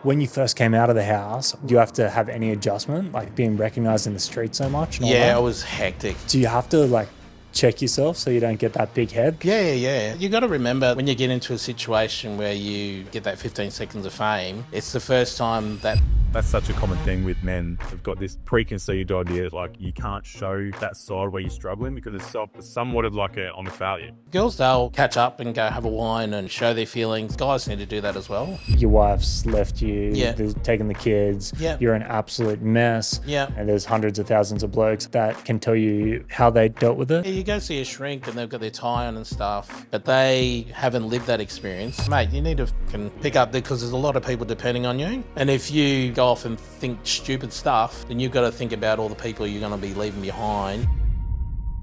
When you first came out of the house, do you have to have any adjustment, like being recognised in the street so much? Yeah, it was hectic. Do you have to check yourself so you don't get that big head? Yeah. You got to remember when you get into a situation where you get that 15 seconds of fame, it's the first time that... That's such a common thing with men. They've got this preconceived idea, you can't show that side where you're struggling because it's somewhat of on a failure. Girls, they'll catch up and go have a wine and show their feelings. Guys need to do that as well. Your wife's left you, taking the kids, you're an absolute mess, and there's hundreds of thousands of blokes that can tell you how they dealt with it. Yeah, you go see a shrink and they've got their tie on and stuff, but they haven't lived that experience. Mate, you need to pick up because there's a lot of people depending on you. And if you go off and think stupid stuff, then you've got to think about all the people you're going to be leaving behind.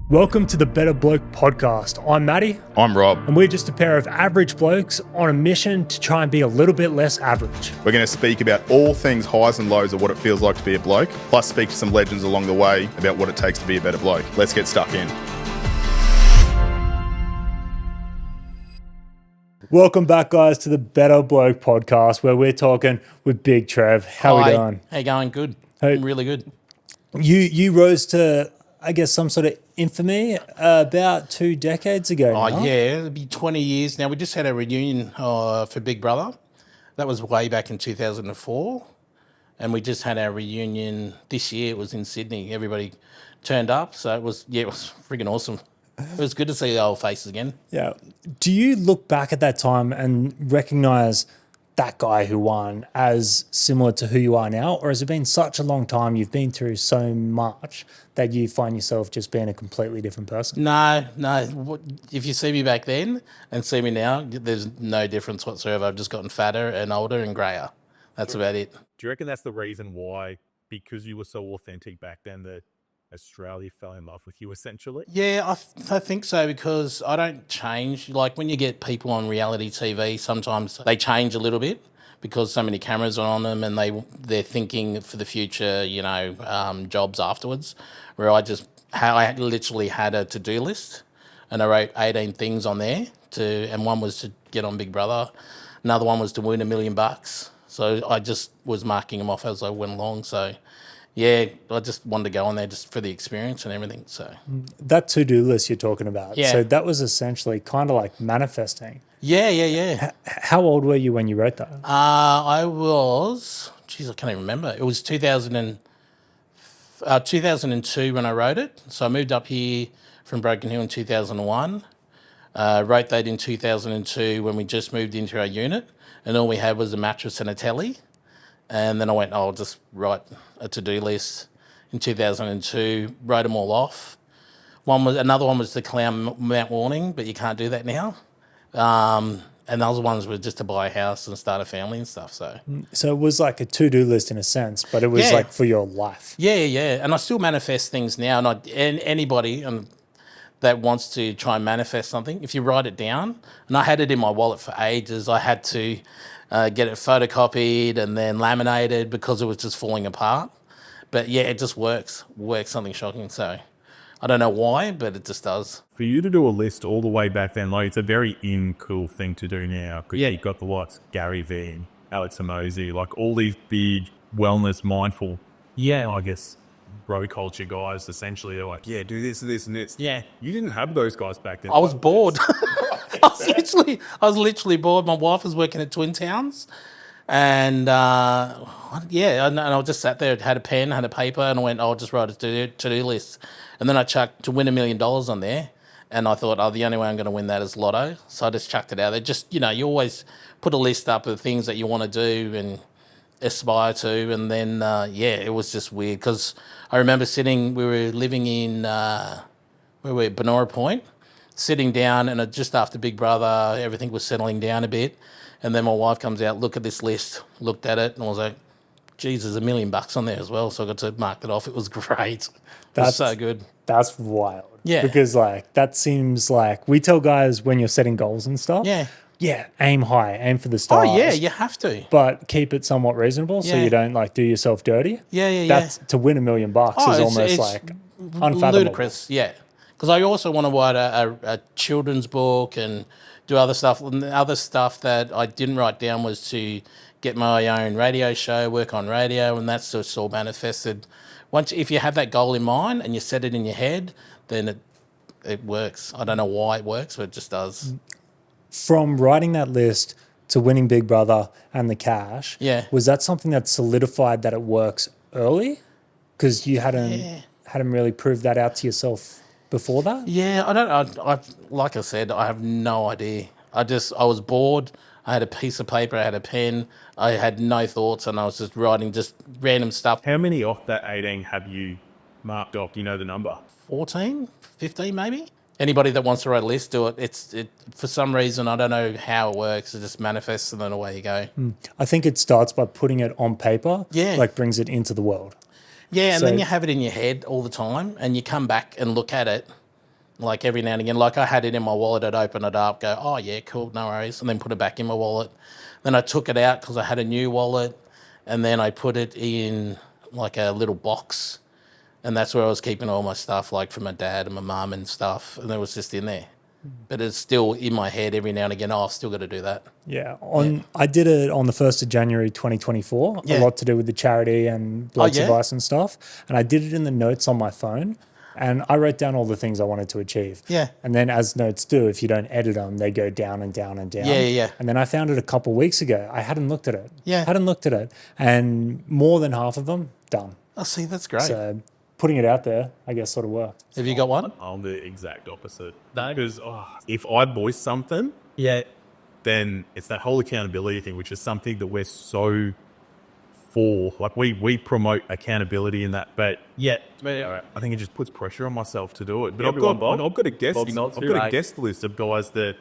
Welcome to the Better Bloke Podcast. I'm Matty. I'm Rob. And we're just a pair of average blokes on a mission to try and be a little bit less average. We're going to speak about all things highs and lows of what it feels like to be a bloke, plus speak to some legends along the way about what it takes to be a better bloke. Let's get stuck in. Welcome back, guys, to the Better Bloke Podcast, where we're talking with Big Trev. How we doing? How you going? Good. Hey. Really good. You rose to, I guess, some sort of infamy about 2 decades ago now. Oh, yeah. It'll be 20 years now. We just had a reunion for Big Brother. That was way back in 2004. And we just had our reunion this year. It was in Sydney. Everybody turned up. So it was freaking awesome. It was good to see the old faces again. Yeah. Do you look back at that time and recognise that guy who won as similar to who you are now? Or has it been such a long time, you've been through so much that you find yourself just being a completely different person? No. If you see me back then and see me now, there's no difference whatsoever. I've just gotten fatter and older and greyer. That's about it. Do you reckon that's the reason why, because you were so authentic back then, that Australia fell in love with you essentially? Yeah, I think so, because I don't change. Like when you get people on reality TV, sometimes they change a little bit because so many cameras are on them and they're thinking for the future, jobs afterwards. Where I literally had a to-do list and I wrote 18 things on there and one was to get on Big Brother. Another one was to win $1 million. So I just was marking them off as I went along. So yeah, I just wanted to go on there just for the experience and everything. So that to-do list you're talking about, so that was essentially kind of like manifesting. Yeah. How old were you when you wrote that? I was, I can't even remember. It was 2002 when I wrote it. So I moved up here from Broken Hill in 2001. Wrote that in 2002 when we just moved into our unit, and all we had was a mattress and a telly. And then I went, I'll just write a to-do list in 2002, wrote them all off. Another one was to climb Mount Warning, but you can't do that now. And the other ones were just to buy a house and start a family and stuff. So it was like a to-do list in a sense, but it was like for your life. Yeah. And I still manifest things now. And anybody that wants to try and manifest something, if you write it down, and I had it in my wallet for ages, I had to get it photocopied and then laminated because it was just falling apart. But yeah, it just works something shocking. So I don't know why, but it just does. For you to do a list all the way back then, it's a very cool thing to do now. Because you've got the likes, Gary Vee, Alex Hormozi, all these big wellness, mindful, I guess, bro culture guys. Essentially, they're like, do this, this, and this. Yeah. You didn't have those guys back then. I was bored. I was literally bored. My wife was working at Twin Towns, and and I just sat there, had a pen, had a paper, and I went, I'll just write a to-do list. And then I chucked to win $1 million on there, and I thought, the only way I'm going to win that is lotto. So I just chucked it out there. Just, you always put a list up of things that you want to do and aspire to, and then it was just weird because I remember we were living in Benora Point, sitting down, and just after Big Brother, everything was settling down a bit, and then my wife comes out, look at this list, looked at it, and I was like, geez, there's $1 million on there as well. So I got to mark it off. It was great. That's so good. That's wild. Yeah. Because that seems like we tell guys when you're setting goals and stuff. Yeah, aim high, aim for the stars. Oh yeah, you have to. But keep it somewhat reasonable so you don't do yourself dirty. Yeah. That's to win $1 million is almost unfathomable. Ludicrous. Yeah. Because I also want to write a children's book and do other stuff. And the other stuff that I didn't write down was to get my own radio show, work on radio, and that's just all manifested. If you have that goal in mind and you set it in your head, then it works. I don't know why it works, but it just does. From writing that list to winning Big Brother and the cash, was that something that solidified that it works early? Because you hadn't really proved that out to yourself before that? Yeah, I like I said, I have no idea. I was bored. I had a piece of paper, I had a pen, I had no thoughts, and I was just writing just random stuff. How many off that 18 have you marked off? Do you know the number? 14, 15 maybe? Anybody that wants to write a list, do it. It for some reason, I don't know how it works, it just manifests and then away you go. I think it starts by putting it on paper, Yeah. brings it into the world. Yeah, and So- then you have it in your head all the time, and you come back and look at it, every now and again. I had it in my wallet, I'd open it up, go, oh yeah, cool, no worries, and then put it back in my wallet. Then I took it out because I had a new wallet, and then I put it in a little box, and that's where I was keeping all my stuff, from my dad and my mum and stuff, and it was just in there. But it's still in my head every now and again, I've still got to do that. Yeah. I did it on the 1st of January 2024, Yeah. a lot to do with the charity and Blokes yeah? advice and stuff. And I did it in the notes on my phone, and I wrote down all the things I wanted to achieve. Yeah. And then as notes do, if you don't edit them, they go down and down and down. Yeah. And then I found it a couple of weeks ago. I hadn't looked at it. Yeah. Hadn't looked at it. And more than half of them, done. Oh, see, that's great. So putting it out there, I guess, sort of worked. Have you got one? I'm the exact opposite. Because if I voice something, then it's that whole accountability thing, which is something that we're so for. We promote accountability in that, but I think it just puts pressure on myself to do it. But I've got a guest list of guys that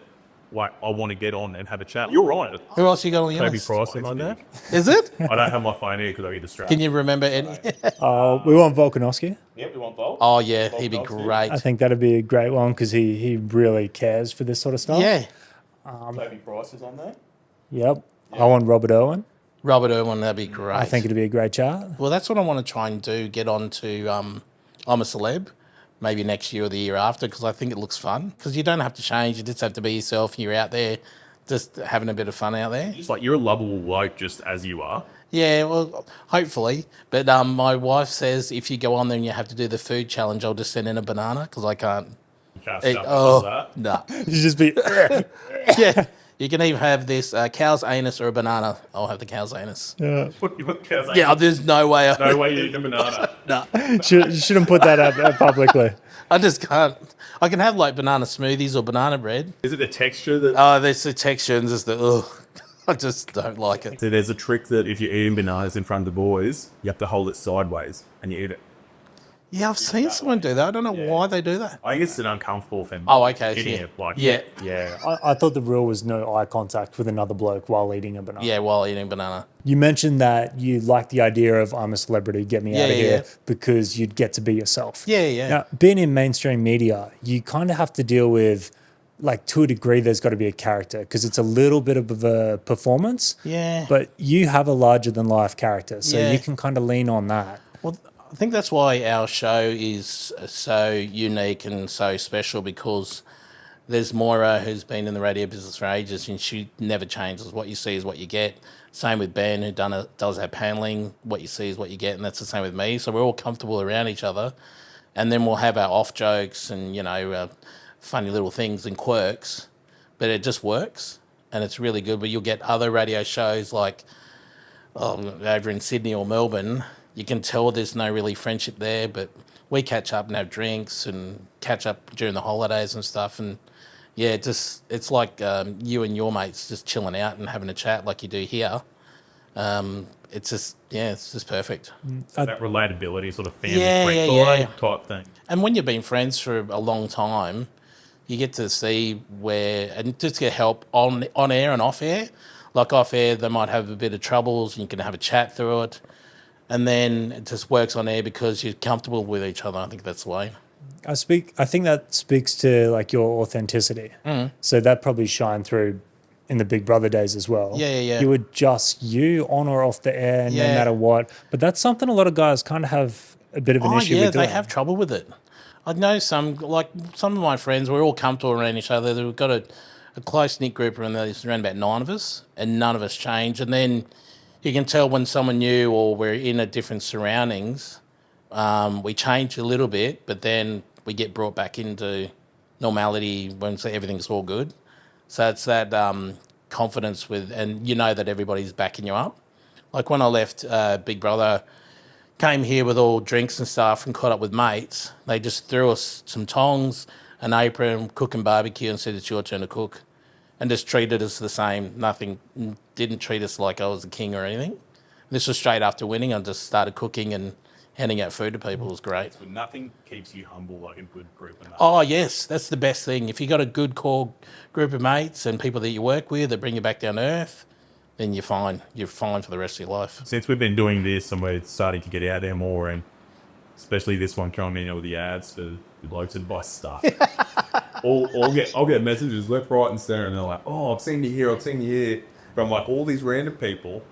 I want to get on and have a chat. You're right. Who else you got on your Toby list? Price on there. Is it? I don't have my phone here because I get distracted. Can you remember any? We want Volkanovski. Yep, we want Bolt. Oh, yeah, he'd be great. I think that'd be a great one because he really cares for this sort of stuff. Yeah. Toby Price is on there. Yep. I want Robert Irwin. Robert Irwin, that'd be great. I think it'd be a great chat. Well, that's what I want to try and do, get on to I'm a Celeb, maybe next year or the year after, because I think it looks fun. Because you don't have to change, you just have to be yourself. You're out there just having a bit of fun out there. It's you're a lovable bloke just as you are. Yeah, well, hopefully. But my wife says if you go on there and you have to do the food challenge, I'll just send in a banana because I can't You can't eat. stuff Oh, that. no. You just be. Yeah. You can either have this cow's anus or a banana. I'll have the cow's anus. Yeah. Yeah, there's no way. No way you eat a banana. No, You shouldn't put that out publicly. I just can't. I can have banana smoothies or banana bread. Is it the texture that... Oh, there's the texture and just I just don't like it. So there's a trick that if you're eating bananas in front of the boys, you have to hold it sideways and you eat it. Yeah, I've seen someone do that. I don't know why they do that. I think it's an uncomfortable thing. Oh, okay. Eating Yeah. it, Yeah. yeah. I thought the rule was no eye contact with another bloke while eating a banana. Yeah, while eating banana. You mentioned that you like the idea of I'm a celebrity, get me out of here, because you'd get to be yourself. Yeah. Now, being in mainstream media, you kind of have to deal with, to a degree, there's got to be a character because it's a little bit of a performance. Yeah. But you have a larger than life character, so Yeah. you can kind of lean on that. Well, I think that's why our show is so unique and so special because there's Moira who's been in the radio business for ages and she never changes. What you see is what you get. Same with Ben who does our paneling. What you see is what you get, and that's the same with me. So we're all comfortable around each other, and then we'll have our off jokes and funny little things and quirks, but it just works and it's really good. But you'll get other radio shows over in Sydney or Melbourne. You can tell there's no really friendship there, but we catch up and have drinks and catch up during the holidays and stuff. And yeah, it's like you and your mates just chilling out and having a chat like you do here. It's just perfect. That relatability sort of family Yeah. type thing. And when you've been friends for a long time, you get to see and just get help on air and off air. Like off air, they might have a bit of troubles and you can have a chat through it. And then it just works on air because you're comfortable with each other. I think that's the way. I think that speaks to your authenticity. So that probably shined through in the Big Brother days as well. Yeah. You were just you on or off the air, no matter what. But that's something a lot of guys kind of have a bit of an issue with doing. They have trouble with it. I know some of my friends, we're all comfortable around each other. We've got a close-knit group around there. There's around about 9 of us, and none of us change. And then you can tell when someone new or we're in a different surroundings, we change a little bit, but then we get brought back into normality when everything's all good. So it's that confidence and you know that everybody's backing you up. Like when I left, Big Brother came here with all drinks and stuff and caught up with mates. They just threw us some tongs, an apron, cooking barbecue, and said it's your turn to cook, and just treated us the same. Nothing, didn't treat us like I was a king or anything. This was straight after winning. I just started cooking and handing out food to people. It was great. But nothing keeps you humble like a good group of mates. Oh, yes, that's the best thing. If you got a good core group of mates and people that you work with that bring you back down to earth, then you're fine. You're fine for the rest of your life. Since we've been doing this and we're starting to get out there more, and especially this one coming in with the ads for the blokes advice stuff, I'll get messages left, right, and center, and they're like, "Oh, I've seen you here," from like all these random people,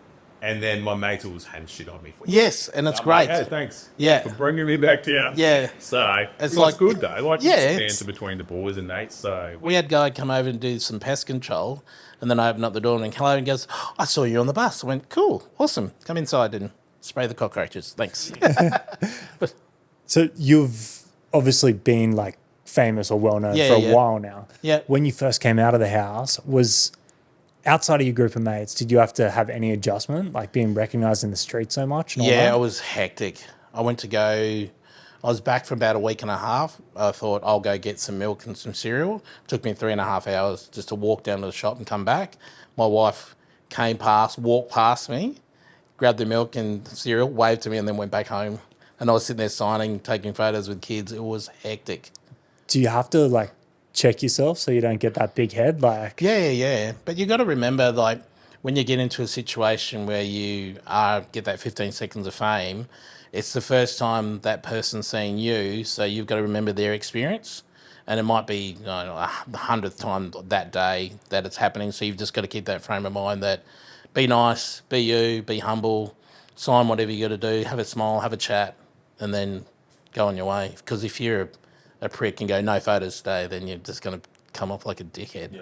and then my mates always hand shit on me. Yes, and it's I'm great. like, hey, thanks. Yeah. For bringing me back down. Yeah. So It's like like- good though. Like Yeah, banter between the boys and Nate. So We had a guy come over and do some pest control, and then I opened up the door and hello, and he goes, "Oh, I saw you on the bus." I went, "Cool, awesome. Come inside and spray the cockroaches. Thanks." So you've obviously been like famous or well known Yeah, for a yeah. while now. Yeah. When you first came out of the house, was outside of your group of mates, did you have to have any adjustment, like being recognized in the street so much? And all Yeah, that? it was hectic. I was back for about a week and a half. I thought I'll go get some milk and some cereal. Took me 3.5 hours just to walk down to the shop and come back. My wife walked past me, grabbed the milk and cereal, waved to me, and then went back home. And I was sitting there signing, taking photos with kids. It was hectic. Do you have to like check yourself so you don't get that big head? Like, Yeah. But you got to remember, like, when you get into a situation where you get that 15 seconds of fame, it's the first time that person's seeing you, so you've got to remember their experience. And it might be the 100th time that day that it's happening, so you've just got to keep that frame of mind that be nice, be you, be humble, sign whatever you got to do, have a smile, have a chat, and then go on your way. Because if you're a prick and go, no photos today, then you're just going to come off like a dickhead. Yeah.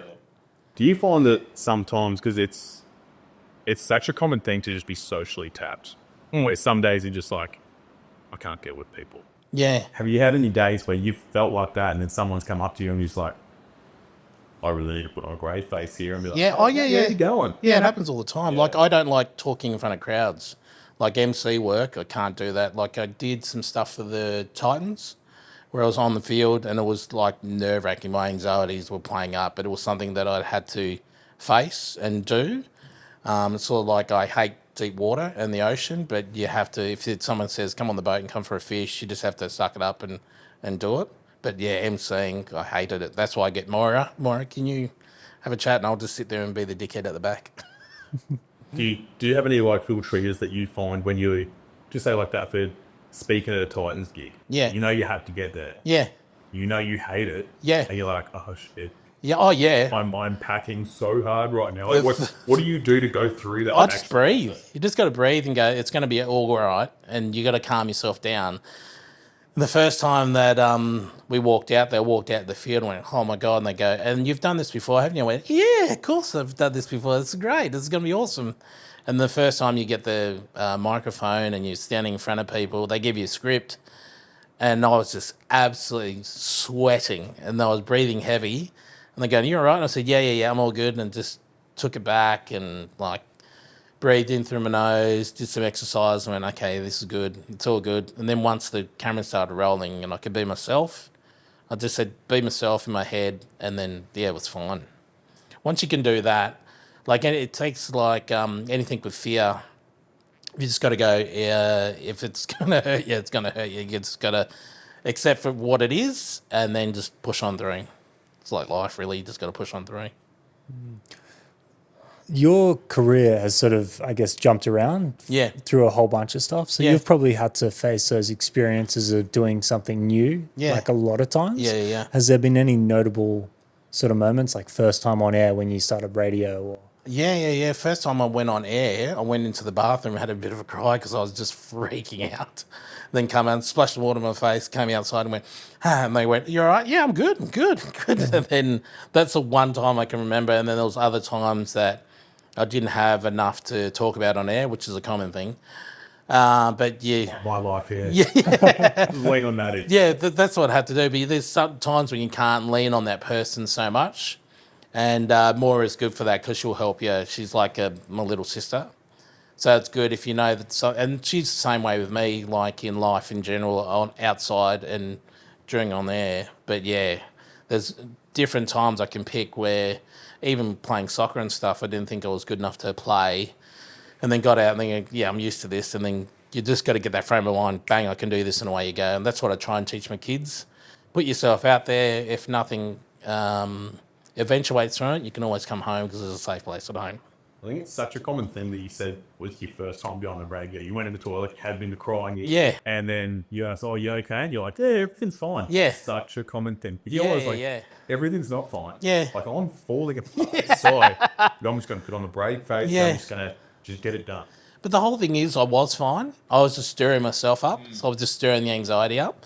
do you find that sometimes, because it's such a common thing to just be socially tapped, where some days you're just like, I can't get with people. Yeah. Have you had any days where you've felt like that and then someone's come up to you and you're just like, I really need to put on a great face here and be like, Yeah, how's it going? Yeah, it happens all the time. Like, I don't like talking in front of crowds. Like MC work, I can't do that. Like, I did some stuff for the Titans where I was on the field and it was like nerve-wracking. My anxieties were playing up, but it was something that I had to face and do. It's sort of like I hate deep water and the ocean, but you have to, if someone says, come on the boat and come for a fish, you just have to suck it up and do it. But yeah, emceeing, I hated it. That's why I get Moira, can you have a chat? And I'll just sit there and be the dickhead at the back. Do you have any like little triggers that you find when you just say like that for speaking at a Titans gig? Yeah. You know you have to get there. Yeah. You know you hate it. Yeah. And you're like, oh shit. Yeah. Oh, yeah. I'm packing so hard right now. Like, what do you do to go through that? I just breathe. You just got to breathe and go, it's going to be all right. And you got to calm yourself down. The first time that we walked out the field and went, oh my God. And they go, and you've done this before, haven't you? I went, yeah, of course I've done this before. This is great. This is going to be awesome. And the first time you get the microphone and you're standing in front of people, they give you a script. And I was just absolutely sweating and I was breathing heavy. And they're going, you all right? And I said, yeah, I'm all good. And just took it back and like breathed in through my nose, did some exercise and went, okay, this is good. It's all good. And then once the camera started rolling and I could be myself, I just said, be myself in my head. And then, yeah, it was fine. Once you can do that, like it takes like anything with fear. You just got to go, if it's going to hurt you, it's going to hurt you. You just got to accept for what it is and then just push on through. It's like life, really. You just got to push on through. Your career has sort of, I guess, jumped around through a whole bunch of stuff. So you've probably had to face those experiences of doing something new, like a lot of times. Yeah. Has there been any notable sort of moments, like first time on air when you started radio? Or Yeah. First time I went on air, I went into the bathroom and had a bit of a cry because I was just freaking out. Then come out, splashed the water on my face, came outside and went, and they went, you all right? Yeah, I'm good. And then that's the one time I can remember. And then there was other times that I didn't have enough to talk about on air, which is a common thing. But yeah, My life, yeah. Lean on that. yeah, that's what I had to do. But there's some times when you can't lean on that person so much, and Maura is good for that because she'll help you. She's like my little sister, so it's good if you know that. And she's the same way with me, like in life in general, on outside and during on air. But yeah, there's different times I can pick where even playing soccer and stuff, I didn't think I was good enough to play. And then got out and thinking, yeah, I'm used to this. And then you just got to get that frame of mind, bang, I can do this, and away you go. And that's what I try and teach my kids. Put yourself out there. If nothing eventuates from it, you can always come home because there's a safe place at home. I think it's such a common thing that you said was your first time behind the rag. You went in the toilet, you had been crying. Yeah. And then you asked, oh, you okay? And you're like, yeah, everything's fine. Yeah. Such a common thing. You're always like, everything's not fine. Yeah. Like, I'm falling apart. So I'm just going to put on the brave face. Yeah. I'm just going to just get it done. But the whole thing is I was fine. I was just stirring myself up. So I was just stirring the anxiety up.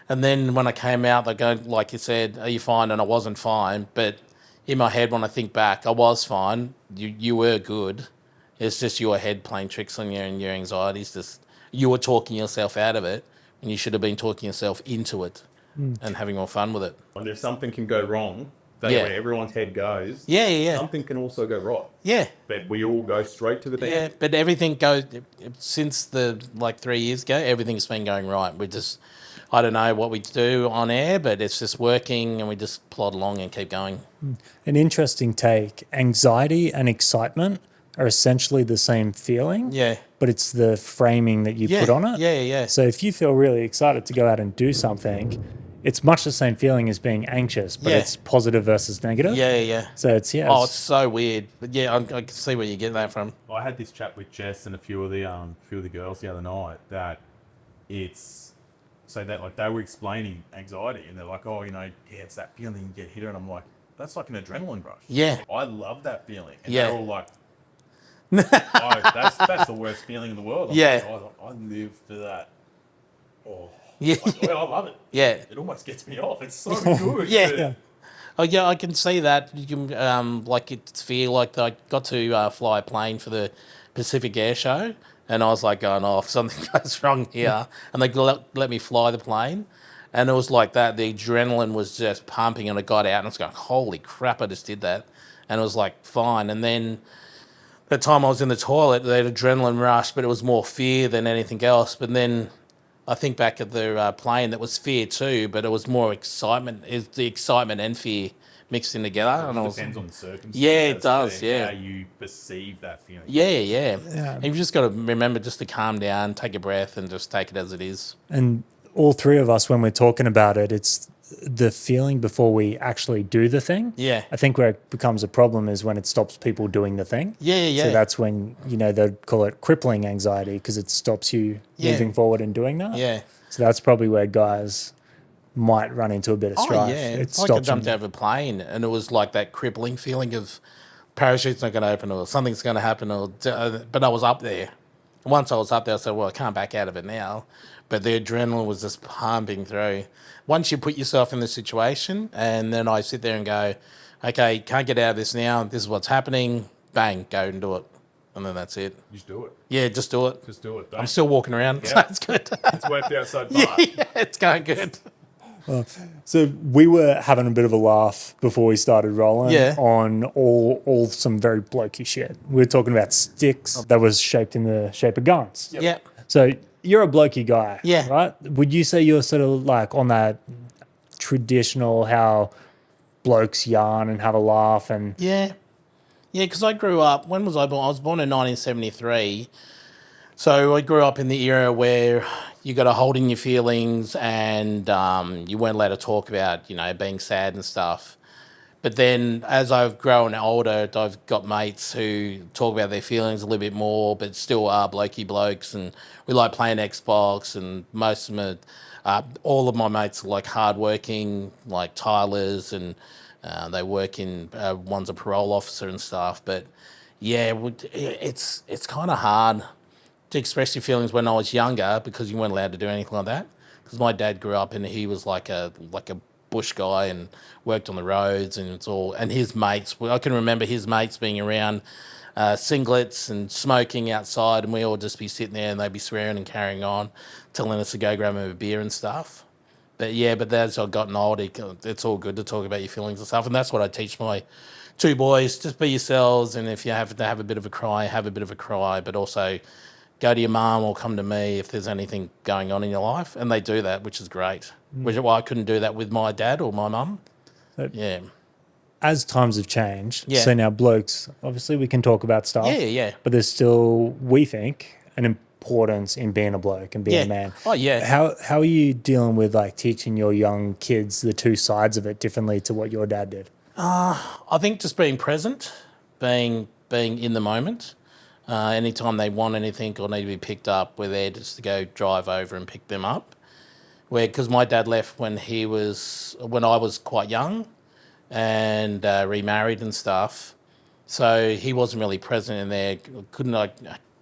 And then when I came out, they go, like you said, are you fine? And I wasn't fine. But in my head, when I think back, I was fine. You were good. It's just your head playing tricks on you, and your anxieties. Just you were talking yourself out of it, and you should have been talking yourself into it and having more fun with it. And if something can go wrong, where everyone's head goes, something can also go right. Yeah. But we all go straight to the bed. Yeah, but everything goes, since 3 years ago, everything's been going right. We just, I don't know what we do on air, but it's just working, and we just plod along and keep going. An interesting take. Anxiety and excitement are essentially the same feeling. Yeah. But it's the framing that you put on it. Yeah. So if you feel really excited to go out and do something, it's much the same feeling as being anxious, but it's positive versus negative. Yeah. So it's it's so weird. But yeah, I can see where you get that from. I had this chat with Jess and a few of the girls the other night that it's so that like they were explaining anxiety, and they're like, oh, it's that feeling you get hit, and I'm like, that's like an adrenaline rush. Yeah. I love that feeling. And Yeah. they're all like, that's the worst feeling in the world. I'm like, I live for that. Oh, Yeah. I love it. Yeah. It almost gets me off. It's so good. Yeah. Oh yeah, I can see that. You can it's fear. Like I got to fly a plane for the Pacific Air Show, and I was like going, oh, if something goes wrong here, and they let me fly the plane, and it was like that. The adrenaline was just pumping, and I got out, and I was going, holy crap, I just did that, and it was like fine. And then the time I was in the toilet, the adrenaline rush, but it was more fear than anything else. But then I think back at the plane, that was fear too, but it was more excitement. It's the excitement and fear mixed in together. It depends on the circumstances. Yeah, it does. Yeah, how you perceive that feeling. Yeah. And you've just got to remember just to calm down, take a breath, and just take it as it is. And all three of us, when we're talking about it, it's the feeling before we actually do the thing. Yeah. I think where it becomes a problem is when it stops people doing the thing. Yeah. So that's when, they'd call it crippling anxiety, because it stops you moving forward and doing that. Yeah. So that's probably where guys might run into a bit of strife. Oh, yeah. It It's like I stops jumped them. out of a plane, and it was like that crippling feeling of parachute's not going to open, or something's going to happen, but I was up there. Once I was up there, I said, well, I can't back out of it now. But the adrenaline was just pumping through. Once you put yourself in the situation, and then I sit there and go, okay, can't get out of this now. This is what's happening. Bang, go and do it. And then that's it. Just do it. Yeah, just do it. Just do it. I'm still walking around, so it's good. It's worked out so far. Yeah, it's going good. So we were having a bit of a laugh before we started rolling on all some very blokey shit. We were talking about sticks that was shaped in the shape of guns. Yeah. So you're a blokey guy, Yeah. right? Would you say you're sort of like on that traditional how blokes yarn and have a laugh and Yeah, because I grew up, when was I born? I was born in 1973. So I grew up in the era where you got to hold in your feelings, and you weren't allowed to talk about, being sad and stuff. But then as I've grown older, I've got mates who talk about their feelings a little bit more, but still are blokey blokes, and we like playing Xbox, and most of them are, all of my mates are like hardworking, like Tyler's, and they work in, one's a parole officer and stuff. But yeah, it's kind of hard to express your feelings when I was younger, because you weren't allowed to do anything like that. Because my dad grew up and he was like a bush guy and worked on the roads, and it's all, and his mates, I can remember his mates being around singlets and smoking outside, and we all just be sitting there and they'd be swearing and carrying on, telling us to go grab them a beer and stuff. But as I've gotten older, it's all good to talk about your feelings and stuff. And that's what I teach my two boys. Just be yourselves. And if you have to have a bit of a cry, have a bit of a cry. But also go to your mum or come to me if there's anything going on in your life. And they do that, which is great. Which is why I couldn't do that with my dad or my mum. Yeah. As times have changed, Yeah. so now blokes, obviously we can talk about stuff. Yeah. But there's still, we think, an importance in being a bloke and being a man. Oh, yeah. How are you dealing with like teaching your young kids the two sides of it differently to what your dad did? I think just being present, being in the moment. Anytime they want anything or need to be picked up, we're there just to go drive over and pick them up. Because my dad left when I was quite young and remarried and stuff. So he wasn't really present in there.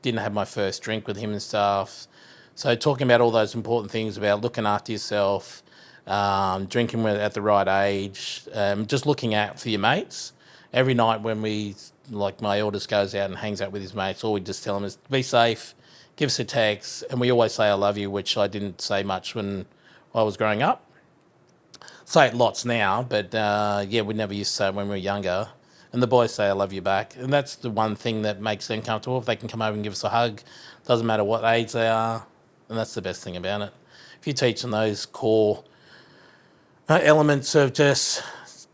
Didn't have my first drink with him and stuff. So talking about all those important things about looking after yourself, drinking at the right age, just looking out for your mates. Every night when my eldest goes out and hangs out with his mates, all we just tell him is be safe, give us a text, and we always say I love you, which I didn't say much when I was growing up. Say it lots now, but we never used to say it when we were younger. And the boys say I love you back. And that's the one thing that makes them comfortable. If they can come over and give us a hug, doesn't matter what age they are. And that's the best thing about it. If you teach them those core elements of just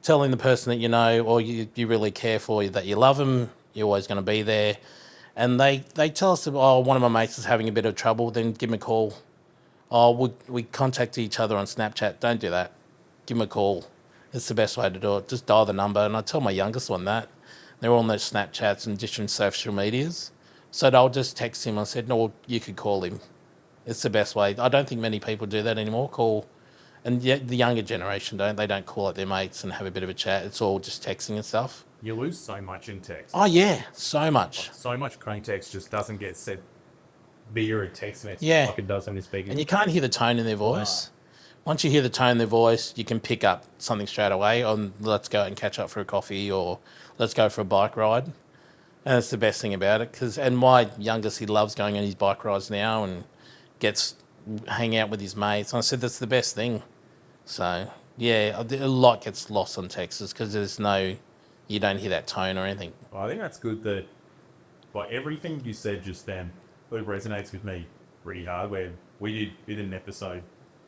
telling the person that you know or you really care for, that you love them, you're always going to be there. And they tell us, one of my mates is having a bit of trouble, then give them a call. We contact each other on Snapchat. Don't do that. Give them a call. It's the best way to do it. Just dial the number. And I tell my youngest one that. They're all on those Snapchats and different social medias. So I'll just text him. I said, no, you could call him. It's the best way. I don't think many people do that anymore. Call. And yet the younger generation they don't call up their mates and have a bit of a chat. It's all just texting and stuff. You lose so much in text. Oh, yeah. So much. So much crank text just doesn't get said via a text message like it does when you're speaking. And you can't hear the tone in their voice. Once you hear the tone in their voice, you can pick up something straight away on let's go and catch up for a coffee or let's go for a bike ride. And that's the best thing about it. And my youngest, he loves going on his bike rides now and gets hang out with his mates. And I said, that's the best thing. So, yeah, a lot gets lost on texts because you don't hear that tone or anything. Well, I think that's good that, everything you said just then, it resonates with me pretty hard. Where we did an episode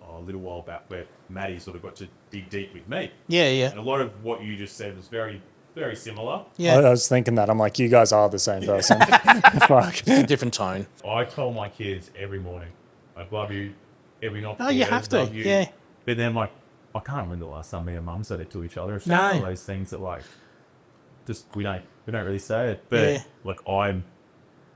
a little while back where Matty sort of got to dig deep with me. Yeah. And a lot of what you just said was very, very similar. Yeah. I was thinking that. I'm like, you guys are the same person. Fuck. It's a different tone. I tell my kids every morning, I love you. Every night. Oh, you have to. Yeah. But then, I can't remember the last time me and Mum said it to each other. It's No. one of those things that, just we don't really say it. But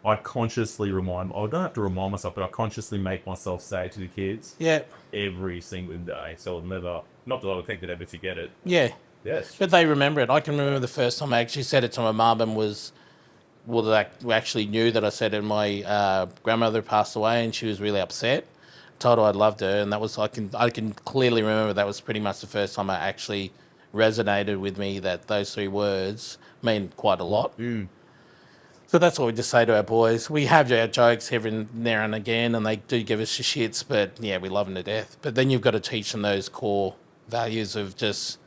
I consciously I don't have to remind myself, but I consciously make myself say it to the kids. Yeah. Every single day, so I'll never. Not that I would think they'd ever forget it. Yeah. Yes. But they remember it. I can remember the first time I actually said it to my mum and we actually knew that I said it. My grandmother passed away and she was really upset. Told her I loved her, and that was I can clearly remember that was pretty much the first time it actually resonated with me that those three words mean quite a lot. So that's what we just say to our boys. We have our jokes every now and again, and they do give us the shits, but yeah, we love them to death. But then you've got to teach them those core values of just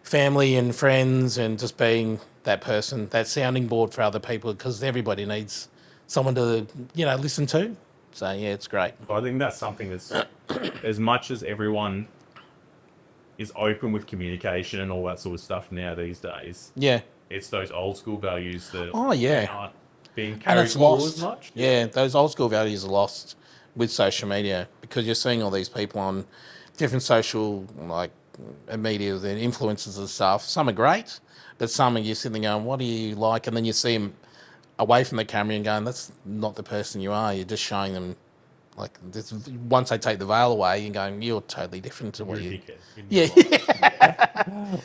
family and friends and just being that person, that sounding board for other people, because everybody needs someone to, listen to. So, yeah, it's great. I think that's something that's, as much as everyone is open with communication and all that sort of stuff now these days, Yeah. it's those old school values that yeah. aren't being And carried it's forward lost. as much. Yeah, those old school values are lost with social media because you're seeing all these people on different social, media and influencers and stuff. Some are great, but some are you sitting there going, what do you like? And then you see them away from the camera and going, that's not the person you are. You're just showing them, once they take the veil away, you're going, you're totally different to what you... Yeah.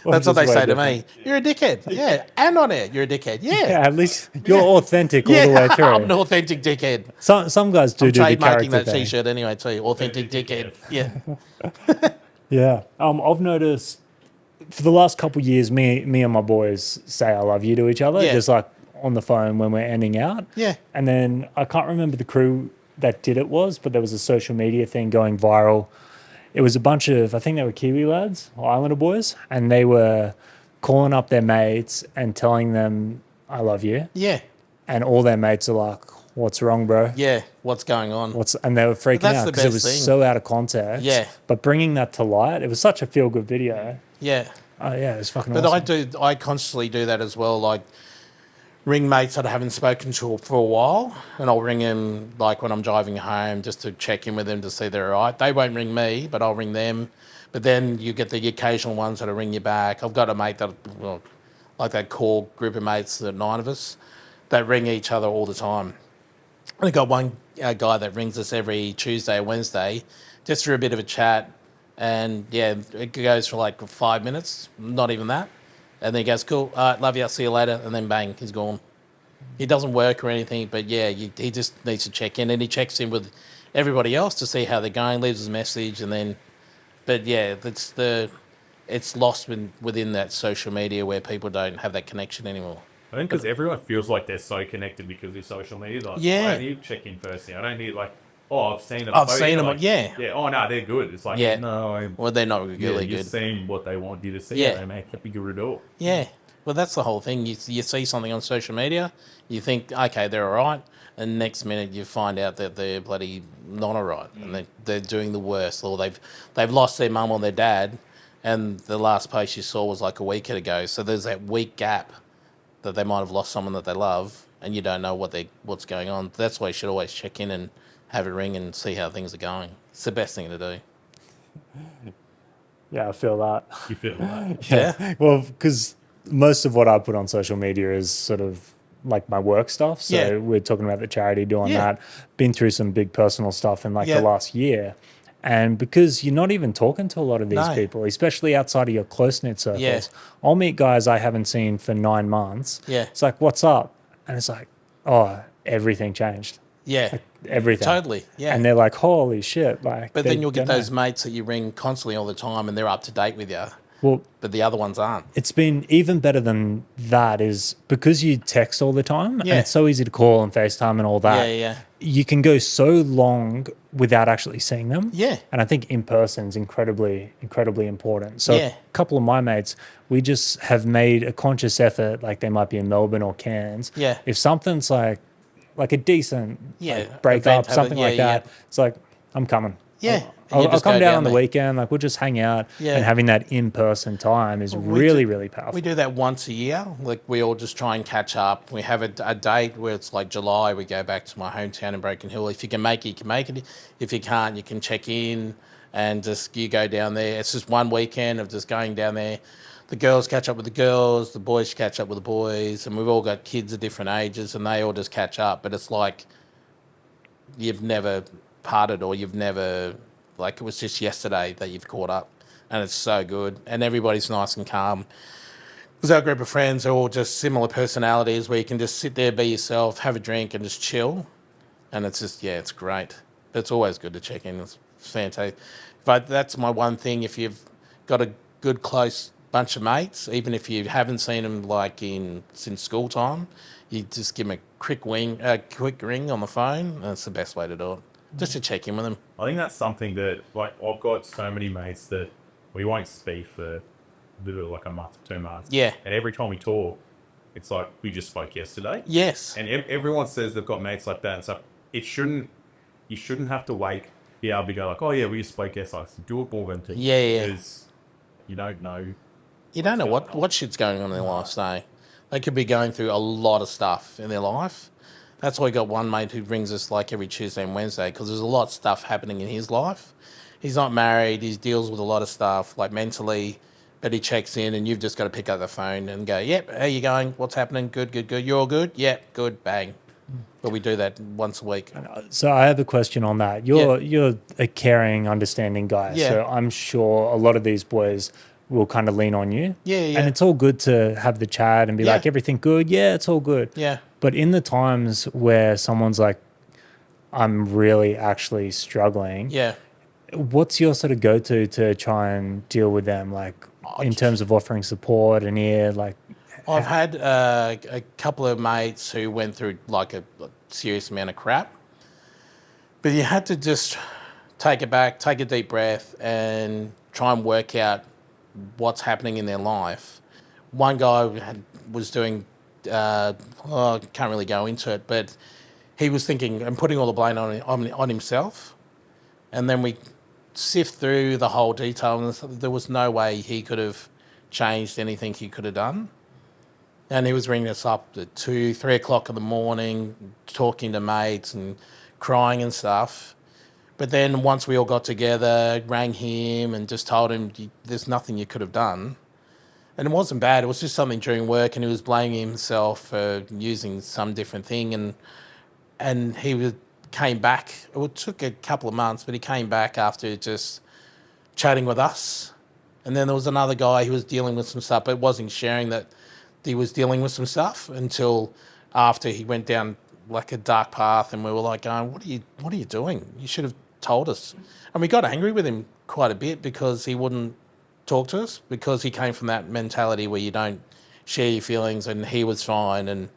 That's what they say to me. You're a dickhead. Yeah. And on air, you're a dickhead. Yeah. Yeah, at least you're authentic all the way through. I'm an authentic dickhead. Some guys do I'm the trademarking character that thing. T-shirt anyway too. Authentic dickhead. Yeah. Yeah. I've noticed for the last couple of years, me and my boys say I love you to each other, Yeah. just like on the phone when we're ending out. Yeah. And then I can't remember the crew that did it but there was a social media thing going viral. It was a bunch of, I think they were Kiwi lads, or Islander boys, and they were calling up their mates and telling them, I love you. Yeah. And all their mates are like, what's wrong, bro? Yeah. What's going on? And they were freaking that's out the because it best was thing. so out of context. Yeah. But bringing that to light, it was such a feel-good video. Yeah. Oh, yeah, it was fucking But awesome. I consciously do that as well. Like, ring mates that I haven't spoken to for a while, and I'll ring them like when I'm driving home just to check in with them to see they're all right. They won't ring me, but I'll ring them. But then you get the occasional ones that'll ring you back. I've got a mate that, well, like that core group of mates, the 9 of us, that ring each other all the time. And I've got one guy that rings us every Tuesday or Wednesday just for a bit of a chat. And yeah, it goes for like 5 minutes, not even that. And then he goes, cool, all right, love you, I'll see you later. And then bang, he's gone. He doesn't work or anything, but yeah, he just needs to check in. And he checks in with everybody else to see how they're going, leaves a message, and then, but yeah, it's lost within that social media where people don't have that connection anymore. I think because everyone feels like they're so connected because of social media. Like, Yeah. I don't need to check in first thing. I don't need like, oh, I've seen them. I've seen them, yeah. Yeah. Oh no, they're good. It's like, Yeah. no, Well, they're not really you've good. seen what they want you to see. Yeah. They may not be good at all. Yeah. Well, that's the whole thing. You see something on social media, you think, okay, they're all right. And next minute you find out that they're bloody not all right. And they're doing the worst. Or they've lost their mum or their dad. And the last post you saw was like a week ago. So there's that week gap that they might have lost someone that they love. And you don't know what's going on. That's why you should always check in and have a ring and see how things are going. It's the best thing to do. Yeah, I feel that. You feel that? Yeah. Well, because most of what I put on social media is sort of like my work stuff. So Yeah. we're talking about the charity, doing Yeah. that. Been through some big personal stuff in like Yeah. the last year. And because you're not even talking to a lot of these No. people, especially outside of your close-knit circles, Yeah. I'll meet guys I haven't seen for 9 months. Yeah. It's like, what's up? And it's like, oh, everything changed. Yeah. Everything. Totally. Yeah. And they're like, holy shit. Like, But they then you'll get don't those know. mates that you ring constantly all the time and they're up to date with you. Well, But the other ones aren't. it's been even better than that is because you text all the time Yeah. and it's so easy to call and FaceTime and all that. Yeah. You can go so long without actually seeing them. Yeah. And I think in person is incredibly, incredibly important. So Yeah. a couple of my mates, we just have made a conscious effort, like they might be in Melbourne or Cairns. Yeah. If something's like a decent Yeah, break event up, something like that, yeah. it's like, I'm coming. Yeah. I'll You just come go down on the there. weekend. Like we'll just hang out, Yeah. and having that in-person time is We really, do- really powerful. We do that once a year. Like we all just try and catch up. We have a date where it's like July. We go back to my hometown in Broken Hill. If you can make it, you can make it. If you can't, you can check in and just you go down there. It's just one weekend of just going down there. The girls catch up with the girls. The boys catch up with the boys. And we've all got kids of different ages and they all just catch up. But it's like you've never parted or you've never... Like it was just yesterday that you've caught up and it's so good. And everybody's nice and calm. Because our group of friends are all just similar personalities where you can just sit there, be yourself, have a drink and just chill. And it's just, yeah, it's great. But it's always good to check in. It's fantastic. But that's my one thing. If you've got a good, close bunch of mates, even if you haven't seen them like since school time, you just give them a quick ring on the phone. That's the best way to do it. Just to check in with them. I think that's something that, like, I've got so many mates that we won't speak for literally like a month or 2 months. Yeah. And every time we talk, it's like, we just spoke yesterday. Yes. And everyone says they've got mates like that. And so you shouldn't have to wait, be able to go like, oh yeah, we just spoke yesterday. So do it more than two. Yeah. Because you don't know. You don't know what shit's going on in their life, so they could be going through a lot of stuff in their life. That's why we got one mate who brings us like every Tuesday and Wednesday because there's a lot of stuff happening in his life. He's not married. He deals with a lot of stuff like mentally, but he checks in and you've just got to pick up the phone and go, yep, how you going? What's happening? Good. You're all good? Yep, good, bang. But we do that once a week. So I have a question on that. You're a caring, understanding guy. Yeah. So I'm sure a lot of these boys will kind of lean on you. Yeah. And it's all good to have the chat and be Yeah. like, everything good? Yeah, it's all good. Yeah. But in the times where someone's like, I'm really actually struggling, Yeah. what's your sort of go-to to try and deal with them? Like in terms of offering support and ear, like I've had a couple of mates who went through like a serious amount of crap, but you had to just take it back, take a deep breath, and try and work out what's happening in their life. One guy was doing, I can't really go into it, but he was thinking and putting all the blame on himself. And then we sift through the whole detail, and there was no way he could have changed anything he could have done. And he was ringing us up at 2, 3 o'clock in the morning, talking to mates and crying and stuff. But then once we all got together, rang him and just told him there's nothing you could have done. And it wasn't bad. It was just something during work, and he was blaming himself for using some different thing. And he came back. It took a couple of months, but he came back after just chatting with us. And then there was another guy who was dealing with some stuff, but wasn't sharing that he was dealing with some stuff until after he went down like a dark path, and we were like, what are you doing? You should have told us. And we got angry with him quite a bit because he wouldn't talk to us, because he came from that mentality where you don't share your feelings, and he was fine and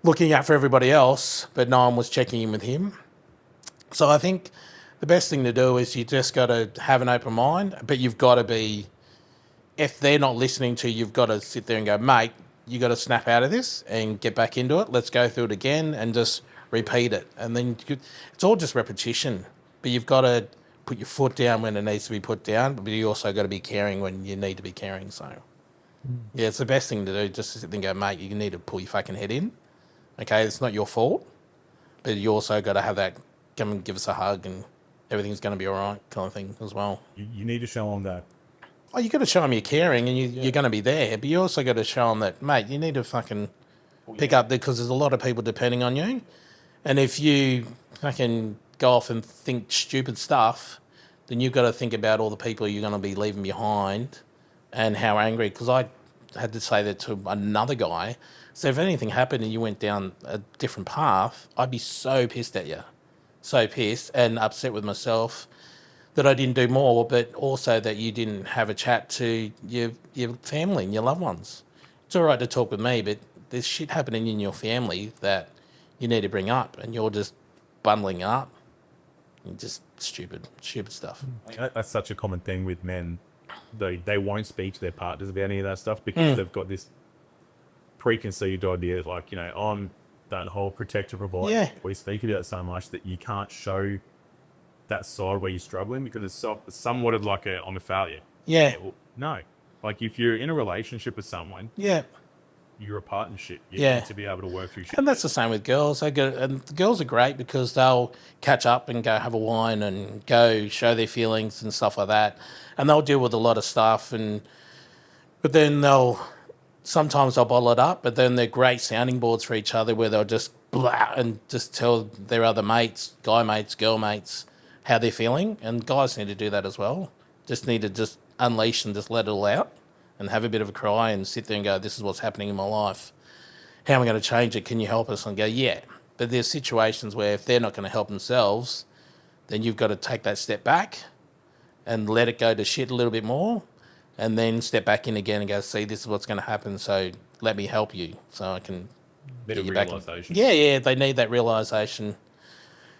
looking out for everybody else, but no one was checking in with him. So I think the best thing to do is you just got to have an open mind, but you've got to be, if they're not listening to you, you've got to sit there and go, mate, you got to snap out of this and get back into it. Let's go through it again and just repeat it. And then it's all just repetition, but you've got to put your foot down when it needs to be put down, but you also got to be caring when you need to be caring. So yeah, it's the best thing to do, just to sit there and go, mate, you need to pull your fucking head in. Okay, it's not your fault, but you also got to have that, come and give us a hug and everything's going to be all right kind of thing as well. You need to show them that. Oh, you got to show them you're caring and you're going to be there, but you also got to show them that, mate, you need to fucking pick up, because there's a lot of people depending on you. And if you fucking go off and think stupid stuff, then you've got to think about all the people you're going to be leaving behind and how angry, because I had to say that to another guy. So if anything happened and you went down a different path, I'd be so pissed at you. So pissed and upset with myself that I didn't do more, but also that you didn't have a chat to your family and your loved ones. It's all right to talk with me, but there's shit happening in your family that you need to bring up, and you're just bundling up. And just stupid stuff. That's such a common thing with men. They won't speak to their partners about any of that stuff because they've got this preconceived idea, like, I'm that whole protector provider. Yeah. We speak about it so much that you can't show that side where you're struggling, because it's somewhat of like I'm a failure. Yeah. Well, no. Like, if you're in a relationship with someone, you're a partnership. You need to be able to work through shit. And that's the same with girls. And the girls are great because they'll catch up and go have a wine and go show their feelings and stuff like that. And they'll deal with a lot of stuff. But then sometimes they'll bottle it up, but then they're great sounding boards for each other, where they'll just blah and just tell their other mates, guy mates, girl mates, how they're feeling. And guys need to do that as well. Just need to just unleash and just let it all out and have a bit of a cry and sit there and go, this is what's happening in my life. How am I going to change it? Can you help us? And go, yeah. But there's situations where if they're not going to help themselves, then you've got to take that step back and let it go to shit a little bit more, and then step back in again and go, see, this is what's going to happen, so let me help you so I can Bit of get you back. realisation. Yeah, they need that realisation.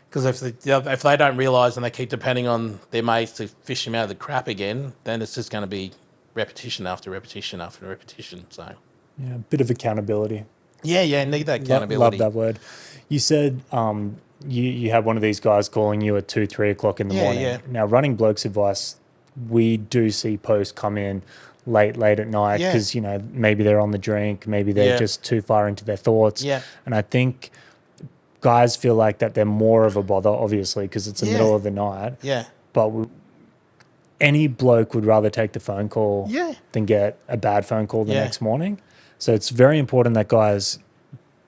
Because if they don't realise and they keep depending on their mates to fish them out of the crap again, then it's just going to be repetition after repetition after repetition. So Yeah, a bit of accountability. yeah, need that Love accountability. that word. You said you had one of these guys calling you at 2, 3 o'clock in the morning. Yeah. Now, running Blokes Advice, we do see posts come in late at night because, maybe they're on the drink, maybe they're just too far into their thoughts. Yeah. And I think guys feel like that they're more of a bother, obviously, because it's the middle of the night. Yeah. But any bloke would rather take the phone call than get a bad phone call the next morning. So it's very important that guys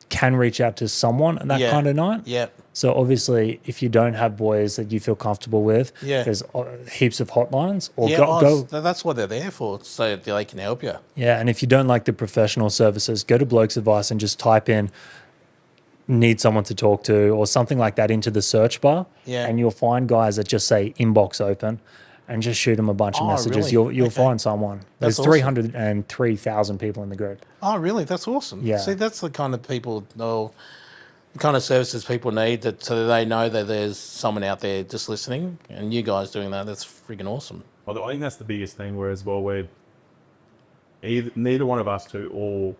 can reach out to someone at that kind of night. Yeah. So obviously, if you don't have boys that you feel comfortable with, there's heaps of hotlines. Or go. That's what they're there for, so they can help you. Yeah, and if you don't like the professional services, go to Blokes Advice and just type in need someone to talk to or something like that into the search bar. Yeah. And you'll find guys that just say inbox open. and just shoot them a bunch of Oh, messages. really? You'll Okay. find someone. That's There's awesome. 303,000 people in the group. Oh, really? That's awesome. Yeah. See, that's the kind of people, the kind of services people need, that so that they know that there's someone out there just listening, and you guys doing that. That's freaking awesome. Well, I think that's the biggest thing. Whereas, well, neither one of us two, or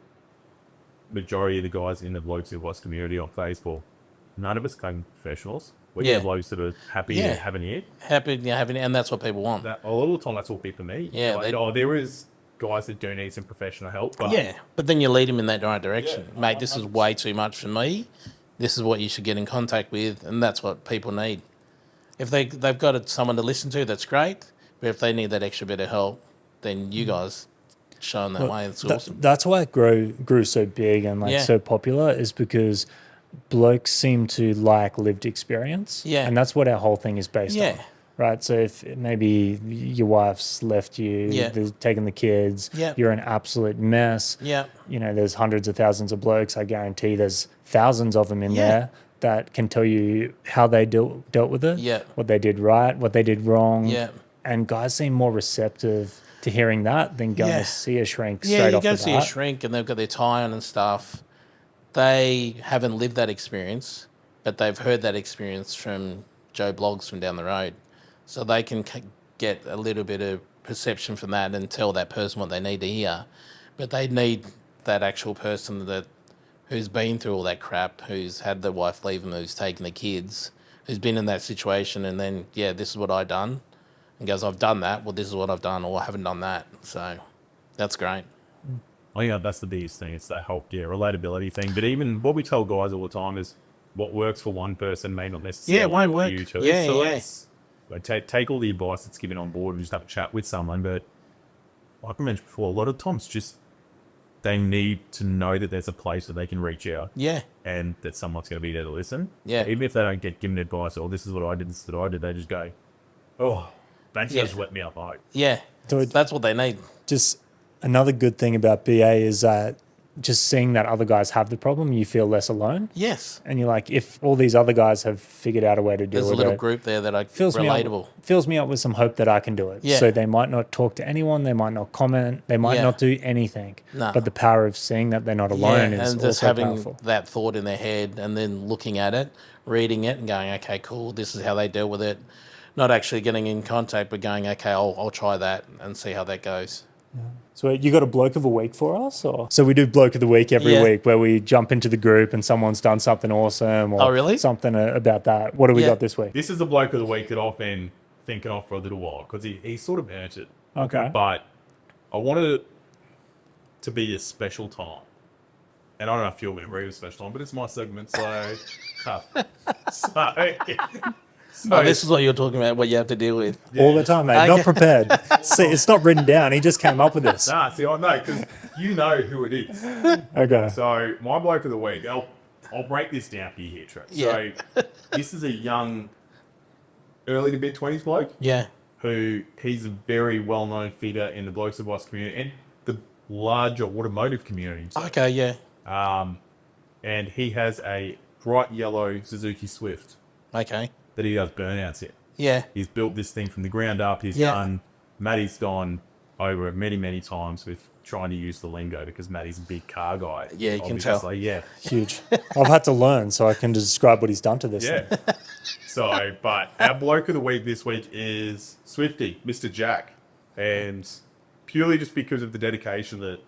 majority of the guys in the Blokes Who Watch community on Facebook, none of us claim professionals. We're Yeah. blokes that are happy Yeah. to have an ear. Happy, having, and that's what people want. That a lot of the time, that's all people need. Yeah, Like, there is guys that do need some professional help. But Yeah, but then you lead them in that right direction. Mate, this is way too much for me. This is what you should get in contact with, and that's what people need. If they've got someone to listen to, that's great. But if they need that extra bit of help, then you guys showing that way. It's awesome. That's why it grew so big and like Yeah. so popular, is because blokes seem to like lived experience. Yeah. And that's what our whole thing is based Yeah. on. Right. So if maybe your wife's left you, Yeah. they're taking the kids, Yeah. you're an absolute mess. Yeah. You know, there's hundreds of thousands of blokes. I guarantee there's thousands of them in Yeah. there that can tell you how they dealt with it, Yeah. what they did right, what they did wrong. Yeah. And guys seem more receptive to hearing that than going Yeah. to see a shrink Yeah, straight you off go the see bat. a shrink and they've got their tie on and stuff. They haven't lived that experience, but they've heard that experience from Joe Blogs from down the road. So they can get a little bit of perception from that and tell that person what they need to hear. But they need that actual person who's been through all that crap, who's had the wife leave them, who's taken the kids, who's been in that situation, and then, yeah, this is what I done. And goes, I've done that. Well, this is what I've done, or I haven't done that. So that's great. I think that's the biggest thing. It's that whole relatability thing. But even what we tell guys all the time is what works for one person may not necessarily Yeah, it won't for work. you too. Yeah, so yeah. take all the advice that's given on board and just have a chat with someone. But like I mentioned before, a lot of times just they need to know that there's a place that they can reach out Yeah. and that someone's going to be there to listen. Yeah. Even if they don't get given advice, or this is what I did, this is what I did, they just go, oh, that Yeah. just wet me up. Like, Yeah. So That's what they need. just another good thing about BA is that just seeing that other guys have the problem, you feel less alone. Yes. And you're like, if all these other guys have figured out a way to deal There's a with little it, group there that are fills relatable. me up with some hope that I can do it. Yeah. So they might not talk to anyone, they might not comment, they might Yeah. not do anything. No. But the power of seeing that they're not alone is and just also having powerful. that thought in their head and then looking at it, reading it and going, okay, cool, this is how they deal with it. Not actually getting in contact, but going, okay, I'll try that and see how that goes. So you got a bloke of the week for us? Or? So we do bloke of the week every Yeah. week where we jump into the group and someone's done something awesome or Oh, really? something about that. What do we Yeah. got this week? this is the bloke of the week that I've been thinking of for a little while because he sort of earned it. Okay. But I wanted it to be a special time. And I don't know if you'll remember a special time, but it's my segment, so tough. Oh, this is what you're talking about, what you have to deal with. All the time, mate. Okay. Not prepared. See, it's not written down. He just came up with this. Nah, see, I know, because you know who it is. Okay. So, my bloke of the week, I'll break this down for you here, Trev. Yeah. So, this is a young, early to mid-20s bloke Yeah. who he's a very well-known figure in the Blokes Who Watch community and the larger automotive community. Okay, yeah. And he has a bright yellow Suzuki Swift Okay. that he does burnouts in. Yeah. He's built this thing from the ground up. He's Yeah. done, Matty's gone over it many, many times with trying to use the lingo because Matty's a big car guy. Yeah, you can tell. obviously. Yeah. Huge. I've had to learn so I can describe what he's done to this Yeah. thing. So, but our bloke of the week this week is Swifty, Mr. Jack. And purely just because of the dedication that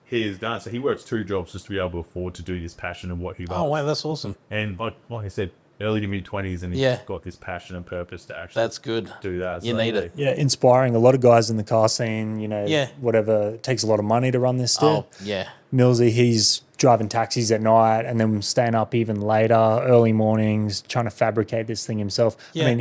he has done. So he works 2 jobs just to be able to afford to do this passion and what he loves. Oh, wow, that's awesome. And like I said, early to mid-20s, and he's Yeah. got this passion and purpose to actually That's good. do that. You So, need it. Yeah, inspiring. A lot of guys in the car scene, you know, Yeah. whatever. It takes a lot of money to run this Oh, stuff. yeah. Millsy, he's driving taxis at night and then staying up even later, early mornings, trying to fabricate this thing himself. Yeah. I mean,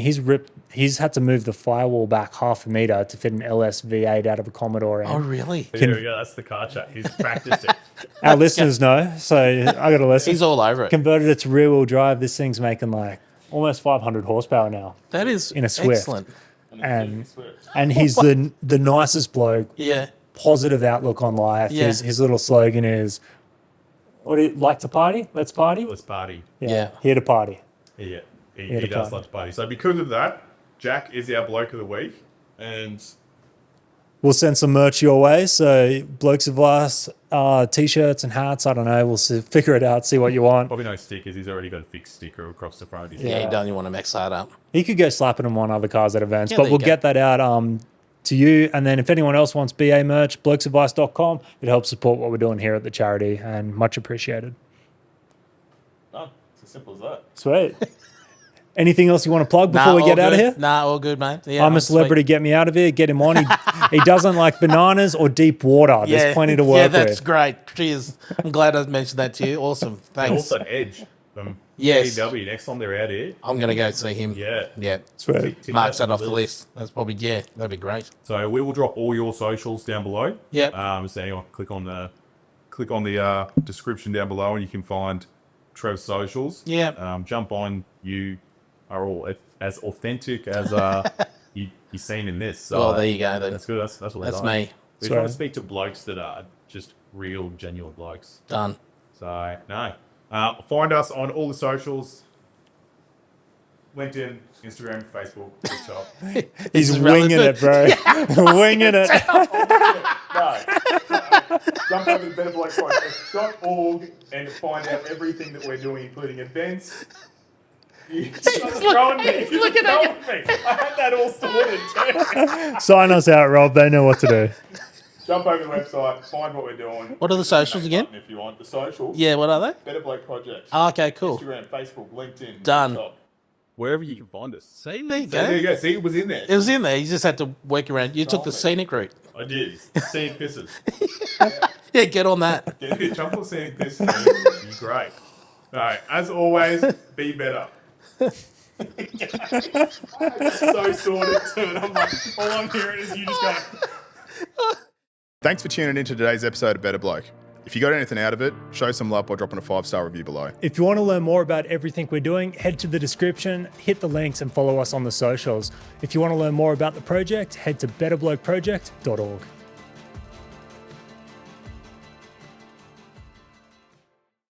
he's had to move the firewall back half a meter to fit an LS V8 out of a Commodore. Oh, And really? There we go. That's the car chat. He's practiced it. our listeners know, so I got a lesson. He's all over it. Converted it to rear wheel drive. This thing's making like almost 500 horsepower now. That is in a Swift. excellent. And he's the nicest bloke. Yeah. Positive outlook on life. Yeah. His little slogan is, "What do you like to party? Let's party." Let's party. Yeah. Here to party. Yeah, he to does party. love to party. So because of that, Jack is our bloke of the week. And We'll send some merch your way. So Blokes Advice, T-shirts and hats. I don't know. We'll figure it out, see what you want. probably no stickers. He's already got a fixed sticker across the front of his Yeah, car. you don't you want to mix that up. He could go slapping them on other cars at events, Yeah, but there we'll you go. get that out to you. And then if anyone else wants BA merch, blokesadvice.com. It helps support what we're doing here at the charity and much appreciated. Oh, it's as simple as that. Sweet. Anything else you want to plug before we all get out of good. here? Nah, all good, mate. Yeah, I'm a sweet. celebrity. Get me out of here. Get him on. He doesn't like bananas or deep water. There's plenty to work Yeah, that's with. great. Cheers. I'm glad I mentioned that to you. Awesome. And Thanks. also Edge from Yes. AEW. Next time they're out here. I'm going to go see him. Yeah. Yeah. Sweet. Tick Marks that on off the list. That's probably, that'd be great. So we will drop all your socials down below. Yep. So anyone click on the description down below and you can find Trev's socials. Yep. Jump on. You are all as authentic as you've seen in this. So Well, there you go then. That's good. That's what That's they like. me. We Sorry. try to speak to blokes that are just real, genuine blokes. Done. So no. Find us on all the socials. LinkedIn, Instagram, Facebook, TikTok. He's is winging it, relevant. bro. Winging it. Jump over to betterblokepodcast.org and find out everything that we're doing, including events. He's throwing me. He's looking at me. I had that all sorted too. Sign us out, Rob. They know what to do. Jump over to the website, find what we're doing. What are the socials again? If you want the socials. Yeah, what are they? Better Bloke Project. Oh, okay, cool. Instagram, Facebook, LinkedIn. Done. TikTok. Wherever you can find us. See, there you So there you go. go. See, it was in there. It was in there. You just had to work around. You took the scenic route. I did. Seeing pisses. Yeah, get on that. Yeah, jump on seeing pisses. You're great. All right. As always, be better. So sorted to it. I'm like, all I'm hearing is you just going. Thanks for tuning in to today's episode of Better Bloke. If you got anything out of it, show some love by dropping a 5-star review below. If you want to learn more about everything we're doing, head to the description, hit the links, and follow us on the socials. If you want to learn more about the project, head to betterblokeproject.org.